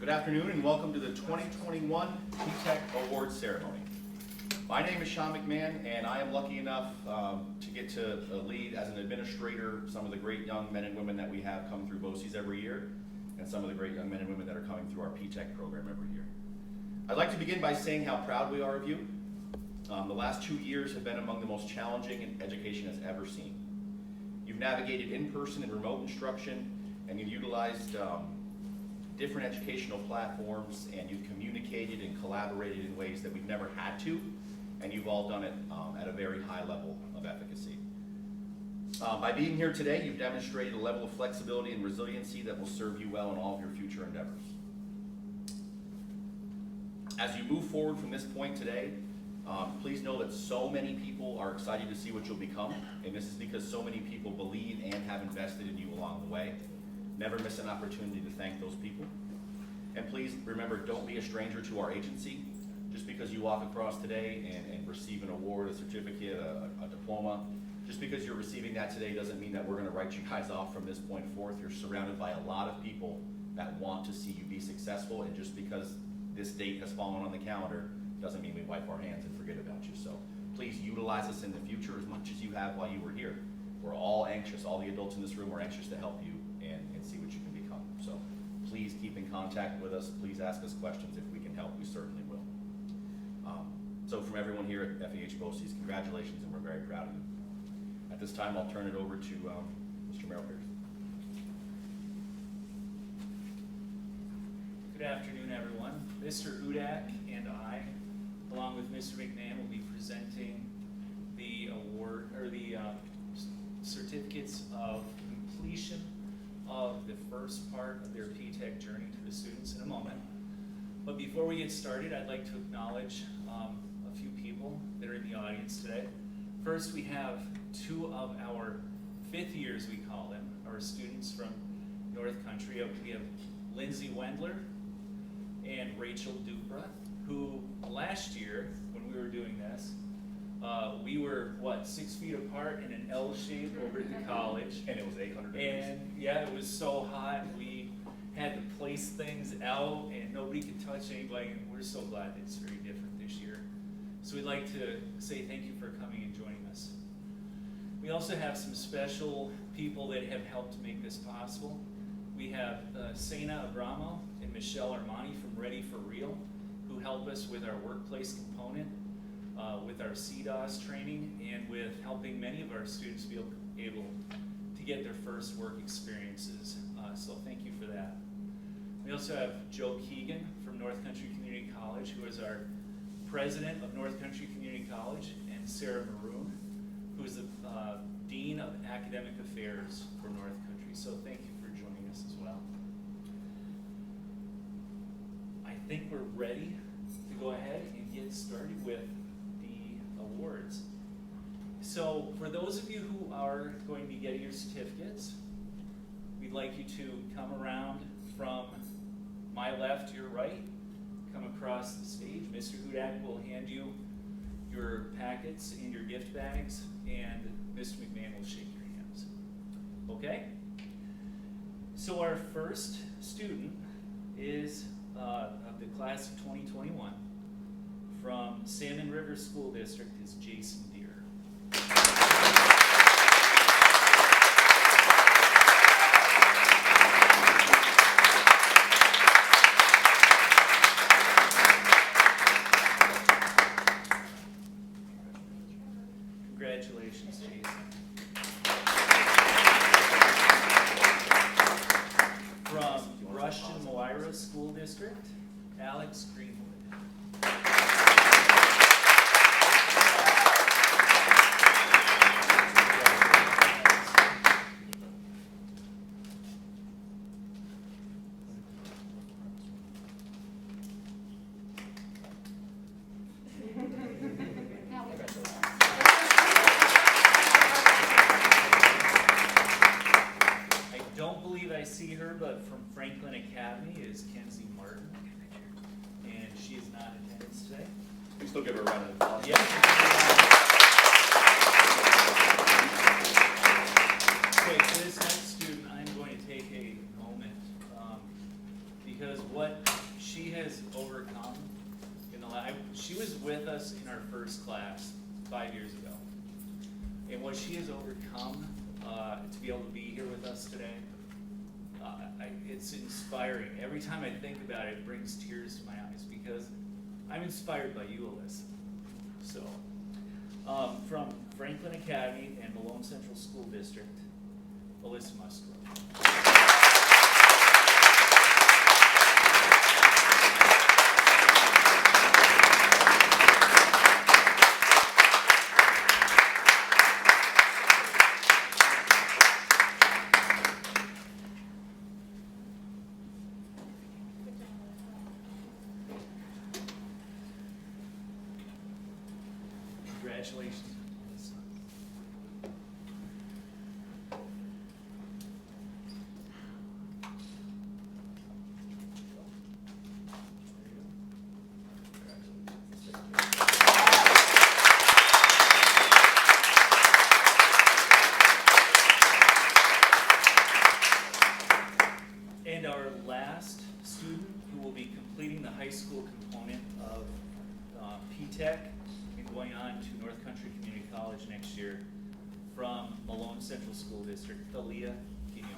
Good afternoon and welcome to the 2021 PTECH Awards Ceremony. My name is Sean McMahon and I am lucky enough to get to lead as an administrator some of the great young men and women that we have come through BOCES every year and some of the great young men and women that are coming through our PTECH program every year. I'd like to begin by saying how proud we are of you. The last 2 years have been among the most challenging education has ever seen. You've navigated in-person and remote instruction, and you've utilized different educational platforms, and you've communicated and collaborated in ways that we've never had to, and you've all done it at a very high level of efficacy. By being here today, you've demonstrated a level of flexibility and resiliency that will serve you well in all of your future endeavors. As you move forward from this point today, please know that so many people are excited to see what you'll become, and this is because so many people believe and have invested in you along the way. Never miss an opportunity to thank those people. And please remember, don't be a stranger to our agency. Just because you walk across today and receive an award, a certificate, a diploma, just because you're receiving that today doesn't mean that we're going to write you guys off from this point forth. You're surrounded by a lot of people that want to see you be successful, and just because this date has fallen on the calendar doesn't mean we wipe our hands and forget about you. So please utilize us in the future as much as you have while you were here. We're all anxious, all the adults in this room are anxious to help you and see what you can become. So please keep in contact with us. Please ask us questions. If we can help, we certainly will. So from everyone here at FEH BOCES, congratulations, and we're very proud of you. At this time, I'll turn it over to Mr. Merrill Pierce. Good afternoon, everyone. Mr. Udak and I, along with Mr. McMahon, will be presenting the award, or the certificates of completion of the first part of their PTECH journey to the students in a moment. But before we get started, I'd like to acknowledge a few people that are in the audience today. First, we have two of our fifth years, we call them, our students from North Country. We have Lindsay Wendler and Rachel Dupra, who last year, when we were doing this, we were, 6 feet apart in an L shape over at the college. And it was 800 degrees. And yeah, it was so hot. We had to place things out and nobody could touch anybody, and we're so glad that it's very different this year. So we'd like to say thank you for coming and joining us. We also have some special people that have helped make this possible. We have Sena Abramo and Michelle Armani from Ready for Real, who help us with our workplace component, with our CDOS training, and with helping many of our students be able to get their first work experiences. So thank you for that. We also have Joe Keegan from North Country Community College, who is our president of North Country Community College, and Sarah Maroon, who is the Dean of Academic Affairs for North Country. So thank you for joining us as well. I think we're ready to go ahead and get started with the awards. So for those of you who are going to be getting your certificates, we'd like you to come around from my left to your right, come across the stage. Mr. Hudak will hand you your packets and your gift bags, and Mr. McMahon will shake your hands. Okay? So our first student is of the class of 2021 from Salmon River School District is Jason Deere. Congratulations, Jason. From Rushton Moira School District, Alex Greenwood. I see her, but from Franklin Academy is Kenzie Martin, and she is not in attendance today. We still give her a round of applause. Yes. Okay, for this next student, I'm going to take a moment because what 5 years ago. And what she has overcome to be able to be here with us today, it's inspiring. Every time I think about it, it brings tears to my eyes because I'm inspired by you, Alyssa. So, from Franklin Academy and Malone Central School District, Alyssa Musgrove. Congratulations. And our last student who will be completing the high school component of PTECH and going on to North Country Community College next year from Malone Central School District, Thalia Quignon.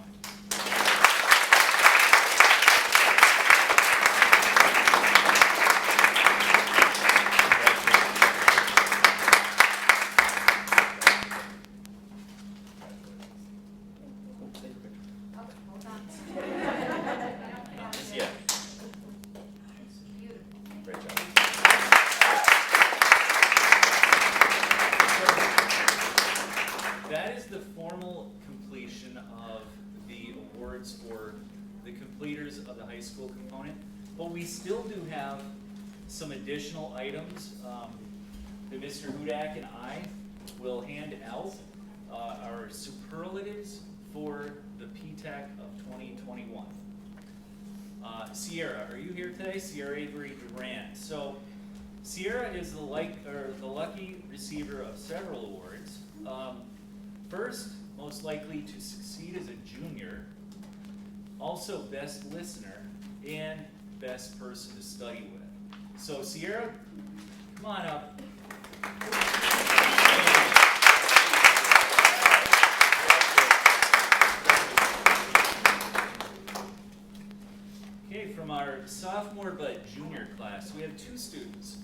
Yeah. Great job. That is the formal completion of the awards for the completers of the high school component, but we still do have some additional items that Mr. Hudak and I will hand out, our superlatives for the PTECH of 2021. Sierra, are you here today? Sierra Avery Durant. So Sierra is the lucky receiver of several awards. First, most likely to succeed as a junior, also best listener, and best person to study with. So Sierra, come on up. Okay, from our sophomore but junior class, we have two students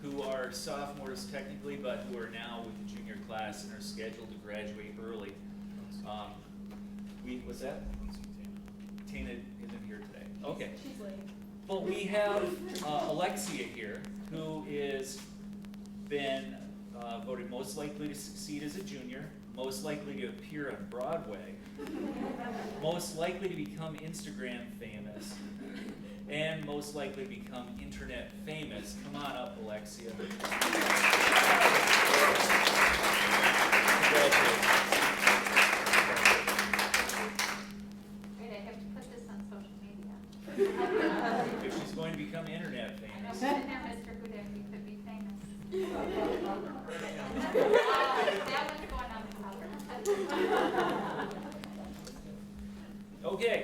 who are sophomores technically, but who are now with the junior class and are scheduled to graduate early. What's that? Tana isn't here today. Okay. She's late. Well, we have Alexia here, who is been voted most likely to succeed as a junior, most likely to appear on Broadway, most likely to become Instagram famous, and most likely to become internet famous. Come on up, Alexia. Congratulations. Wait, I have to put this on social media. If she's going to become internet I know, famous. but now Mr. Hudak, you could be famous. That one's going on the cover. Okay.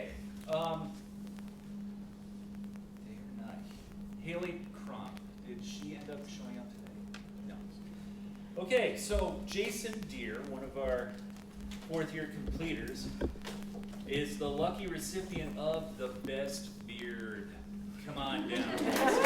Haley Cronk, did she end up showing up today? No. Okay, so Jason Deere, one of our fourth-year completers, is the lucky recipient of the best beard. Come on down. Congratulations.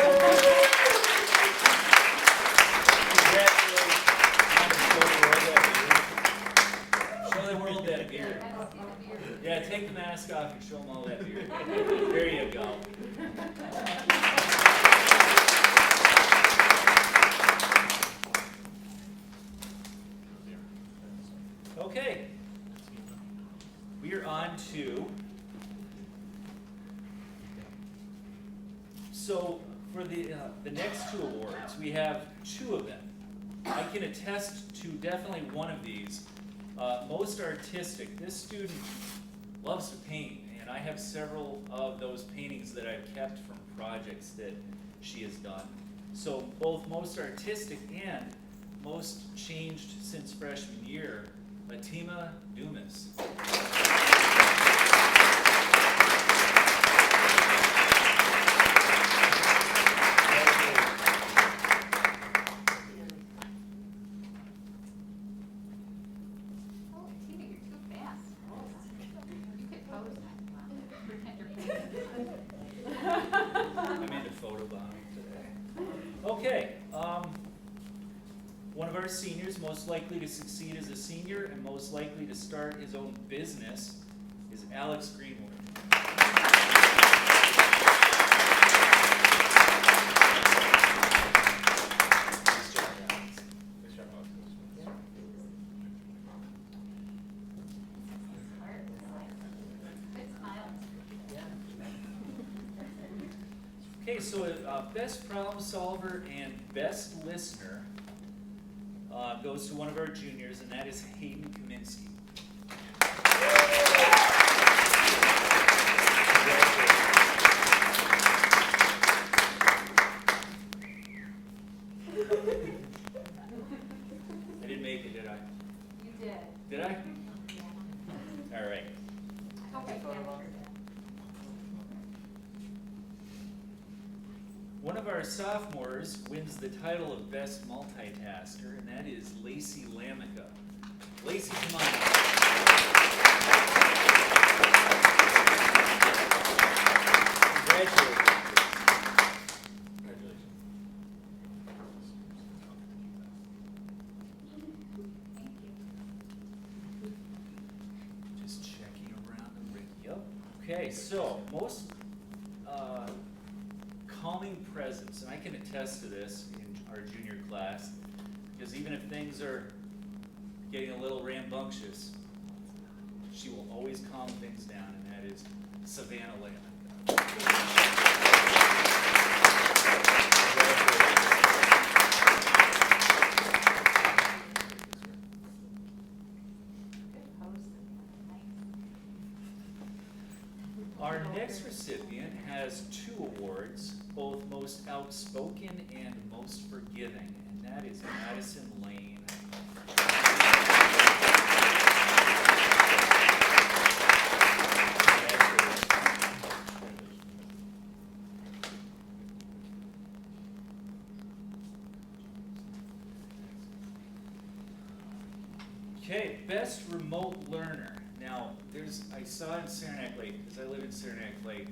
Show the world that beard. I don't see the beard. Yeah, take the mask off and show them all that beard. There you go. Okay, we are on to, so for the next two awards, we have two of them. I can attest to definitely one of these. Most artistic. This student loves to paint, and I have several of those paintings that I've kept from projects that she has done. So both most artistic and most changed since freshman year, Atima Dumas. seniors, most likely to succeed as a senior and most likely to start his own business, is Alex Greenwood. Good smile. Okay, so best problem solver and best listener goes to one of our juniors, and that is Hayden Kaminsky. I didn't make it, did I? You did. Did I? Yeah. All right. I hope I captured it. One of our sophomores wins the title of Best Multitasker, and that is Lacey Lamica. Lacey, come on up. Congratulations. Thank you. Just checking around the ring. Yep. Okay, so most calming presence, and I can attest to this in our junior class, because even if things are getting a little rambunctious, she will always calm things down, and that is Savannah Lehman. Good pose. Nice. Our next recipient has 2 awards, both most outspoken and most forgiving, and that is Madison Lane. Okay, best remote learner. Now, I saw in Saranac Lake, because I live in Saranac Lake,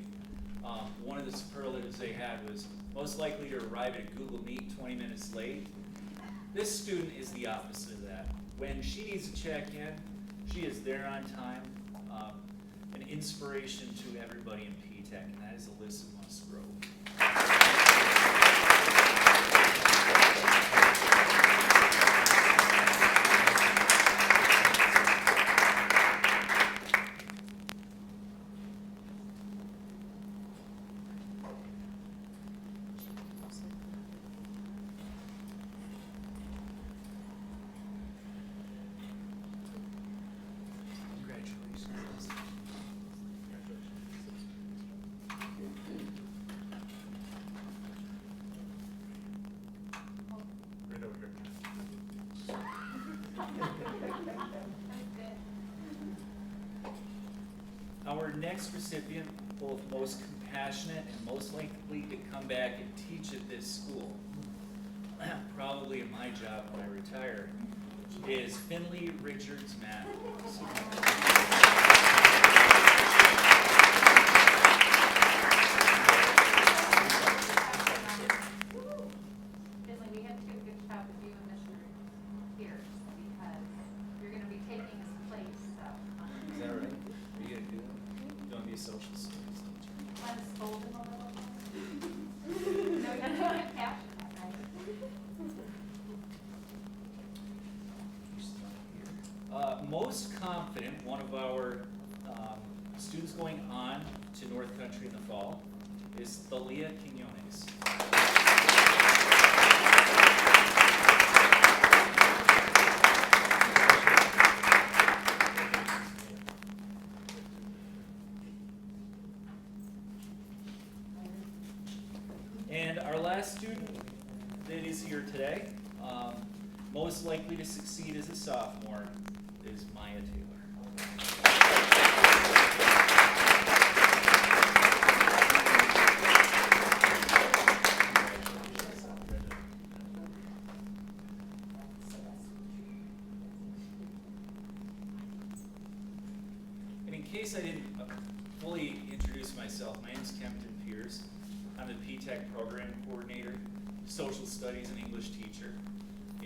one of the superlatives they had was most likely to arrive at Google Meet 20 minutes late. This student is the opposite of that. When she needs to check in, she is there on time. An inspiration to everybody in PTECH, and that is Alyssa Musgrove. Congratulations. Right over here. That's good. Our next recipient, both most compassionate and most likely to come back and teach at this school, probably in my job when I retire, is Finley Richards Matthews. Finley, we had to do a good job with you and Mr. Pierce because you're gonna be taking his place, so. Is that right? Are you gonna do that? You want to be a social studies teacher? Want to scold him a little bit? No, you're not capture that, right? Most confident, one of our students going on to North Country in the fall is Thalia Quinones. And our last student that is here today, most likely to succeed as a sophomore, is Maya Taylor. And in case I didn't fully introduce myself, my name is Kempton Pierce. I'm the PTECH program coordinator, social studies and English teacher.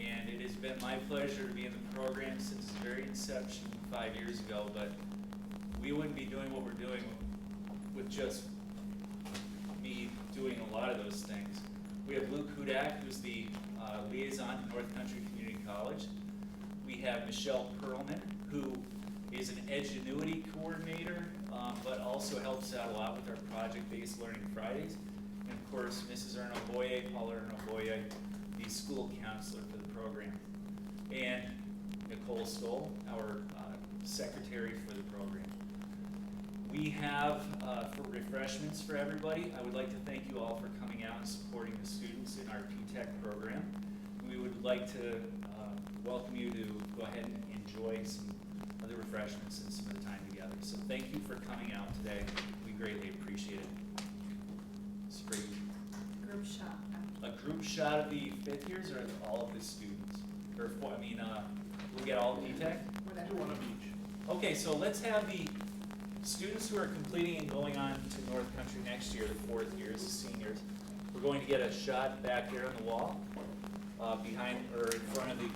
And it has been my pleasure to be in the program since its very inception 5 years ago, but we wouldn't be doing what we're doing with just me doing a lot of those things. We have Luke Hudak, who's the liaison to North Country Community College. We have Michelle Perlman, who is an Edgenuity coordinator, but also helps out a lot with our project-based Learning Fridays. And of course, Mrs. Erno Boye, Paula Erno Boye, the school counselor for the program. And Nicole Stoll, our secretary for the program. We have, for refreshments for everybody, I would like to thank you all for coming out and supporting the students in our PTECH program. We would like to welcome you to go ahead and enjoy some of the refreshments and some of the time together. So thank you for coming out today. We greatly appreciate it. It's great. Group shot. A group shot of the fifth years or all of the students? Or, we'll get all PTECH? Whatever. One of each. Okay, so let's have the students who are completing and going on to North Country next year, the fourth years, the seniors. We're going to get a shot back there on the wall, behind or in front of the